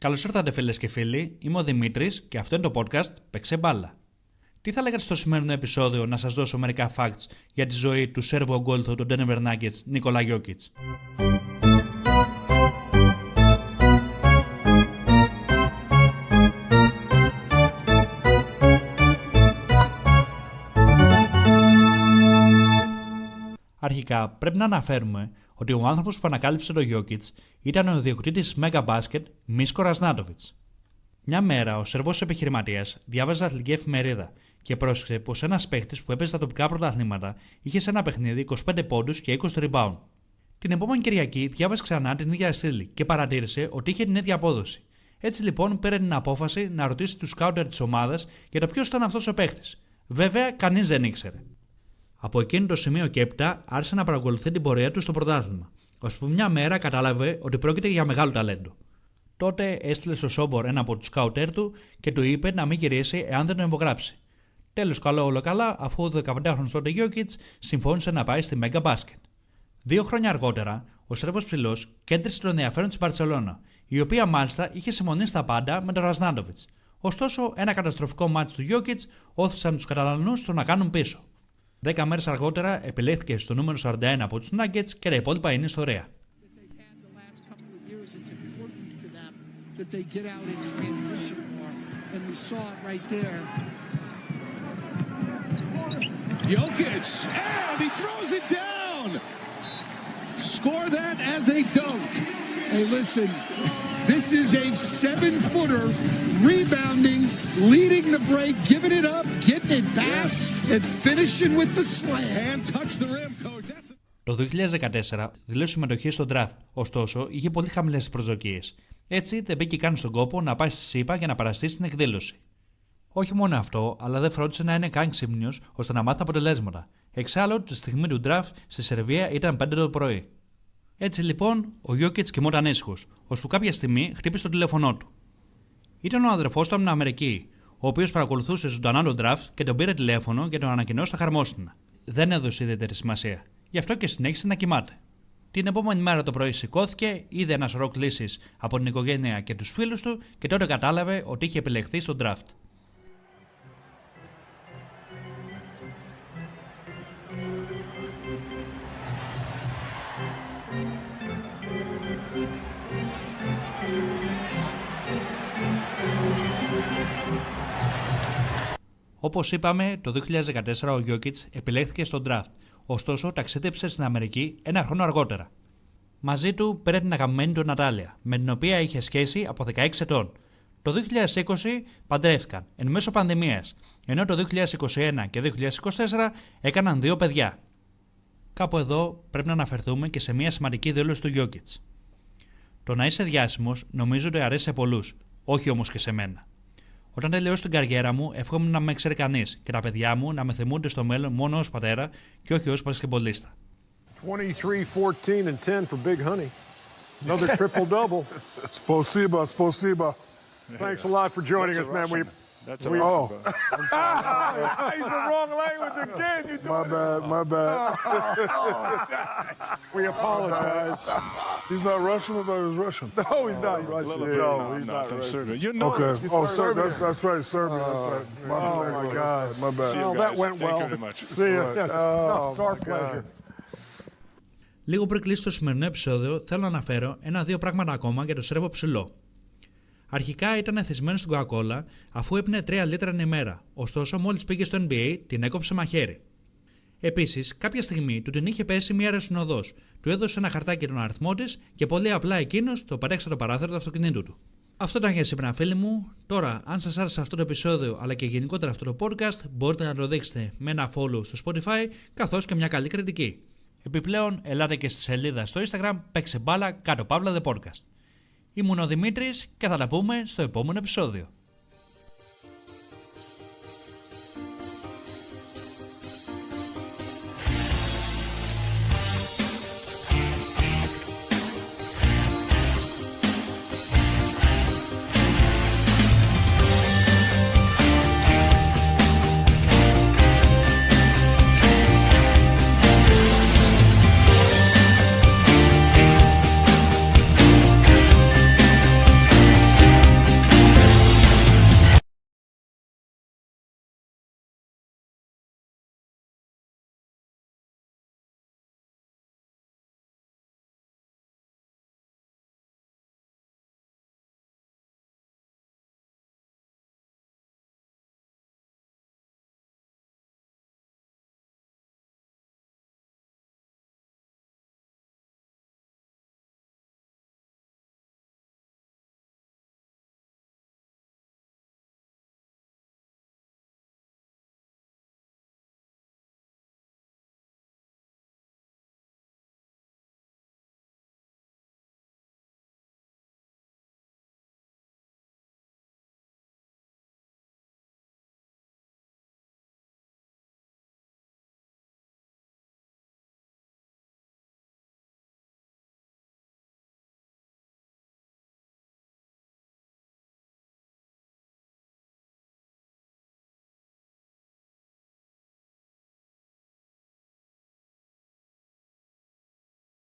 Καλώς ήρθατε φίλες και φίλοι, είμαι ο Δημήτρης και αυτό είναι το podcast Παίξε Μπάλα. Τι θα λέγατε στο σημερινό επεισόδιο να σας δώσω μερικά facts για τη ζωή του Σέρβου ογκόλθου του Denver Nuggets, Νίκολα Γιόκιτς. Αρχικά πρέπει να αναφέρουμε ότι ο άνθρωπος που ανακάλυψε το Γιόκιτς ήταν ο ιδιοκτήτης Mega Basket Μίσκο Ρασνάτοβιτς. Μια μέρα ο Σέρβος επιχειρηματίας διάβαζε αθλητική εφημερίδα και πρόσεξε πως ένας παίχτης που έπαιζε στα τοπικά πρωταθλήματα είχε σε ένα παιχνίδι 25 πόντους και 20 rebound. Την επόμενη Κυριακή διάβασε ξανά την ίδια στήλη και παρατήρησε ότι είχε την ίδια απόδοση. Έτσι λοιπόν πήρε την απόφαση να ρωτήσει τους σκάουτερ της ομάδας για το ποιος ήταν αυτός ο παίχτης. Βέβαια, κανείς δεν ήξερε. Από εκείνο το σημείο και έπειτα άρχισε να παρακολουθεί την πορεία του στο πρωτάθλημα, ώσπου μια μέρα κατάλαβε ότι πρόκειται για μεγάλο ταλέντο. Τότε έστειλε στο Σόμπορ ένα από τους σκάουτερ του και του είπε να μην γυρίσει εάν δεν τον υπογράψει. Τέλος, καλό όλο καλά, αφού ο 15χρονος τότε Γιόκιτς συμφώνησε να πάει στη Mega Basket. 2 χρόνια αργότερα, ο Σέρβος ψηλός κέντρισε το ενδιαφέρον της Μπαρτσελόνα, η οποία μάλιστα είχε συμφωνήσει στα πάντα με τον Ρασνάτοβιτς. Ωστόσο, ένα καταστροφικό μάτι του Γιόκιτς όθησαν τους Καταλανούς στο να κάνουν πίσω. 10 μέρες αργότερα επιλέχθηκε στο νούμερο 41 από τους Nuggets και τα υπόλοιπα είναι ιστορία. Jokic, and he throws it down. Score that as a dunk. Hey, listen, this is a 7-footer rebounding, leading the break, giving it up, getting it back, and finishing with the slam. And touch the rim, coach. Το 2014 δηλώσε συμμετοχή στο draft, ωστόσο είχε πολύ χαμηλές προσδοκίες. Έτσι δεν μπήκε καν στον κόπο να πάει στη ΣΥΠΑ για να παραστήσει στην εκδήλωση. Όχι μόνο αυτό, αλλά δεν φρόντισε να είναι καν ξύπνιος ώστε να μάθει τα αποτελέσματα. Εξάλλου, τη στιγμή του draft στη Σερβία ήταν 5 το πρωί. Έτσι λοιπόν, ο Γιόκιτς κοιμόταν ήσυχος, ώσπου κάποια στιγμή χτύπησε το τηλέφωνό του. Ήταν ο αδερφός του από την Αμερική, ο οποίος παρακολουθούσε ζωντανά το draft και τον πήρε τηλέφωνο για τον ανακοινώσει στα χαρμόστινα. Δεν έδωσε ιδιαίτερη σημασία, γι' αυτό και συνέχισε να κοιμάται. Την επόμενη μέρα το πρωί σηκώθηκε, είδε ένα σωρό κλήσεις από την οικογένεια και τους φίλους του και τότε κατάλαβε ότι είχε επιλεχθεί στο draft. Όπως είπαμε, το 2014 ο Γιόκιτς επιλέχθηκε στο draft, ωστόσο ταξίδεψε στην Αμερική ένα χρόνο αργότερα. Μαζί του πήρε την αγαπημένη του Νατάλια, με την οποία είχε σχέση από 16 ετών. Το 2020 παντρεύτηκαν εν μέσω πανδημίας, ενώ το 2021 και 2024 έκαναν 2 παιδιά. Κάπου εδώ πρέπει να αναφερθούμε και σε μια σημαντική δήλωση του Γιόκιτς. Το να είσαι διάσημος νομίζω ότι αρέσει σε πολλούς, όχι όμως και σε μένα. Όταν τελειώσω την καριέρα μου, εύχομαι να με ξέρει κανείς και τα παιδιά μου να με θυμούνται στο μέλλον μόνο ως πατέρα και όχι ως μπασκετμπολίστα. 23, 14 and 10 for Big Honey. Another triple-double. Spasiba, spasiba. Thanks a lot for joining us, man. That's a Russian. He's the wrong language again. My bad. We apologize. He's not Russian? I thought he was Russian. No, he's not Russian. No, he's not Russian. Serbian. You know Okay. Oh, Serbian. that's right, Serbian. That's right. my God. My bad. Well, that went well. Thank you very much. See you. It's our pleasure. Λίγο πριν κλείσει το σημερινό επεισόδιο, θέλω να αναφέρω 1-2 πράγματα ακόμα για το Σέρβο ψηλό. Αρχικά ήταν εθισμένο στην Coca-Cola αφού έπινε 3 λίτρα την ημέρα, ωστόσο μόλις πήγε στο NBA την έκοψε μαχαίρι. Επίσης, κάποια στιγμή του την είχε πέσει μια ρεσινοδός, του έδωσε ένα χαρτάκι τον αριθμό της και πολύ απλά εκείνος το παρέξε το παράθυρο του αυτοκινήτου του. Αυτό ήταν για σήμερα, φίλοι μου. Τώρα, αν σας άρεσε αυτό το επεισόδιο αλλά και γενικότερα αυτό το podcast, μπορείτε να το δείξετε με ένα follow στο Spotify καθώς και μια καλή κριτική. Επιπλέον, ελάτε και στη σελίδα στο Instagram Παίξε Μπάλα _the podcast. Ήμουν ο Δημήτρης και θα τα πούμε στο επόμενο επεισόδιο.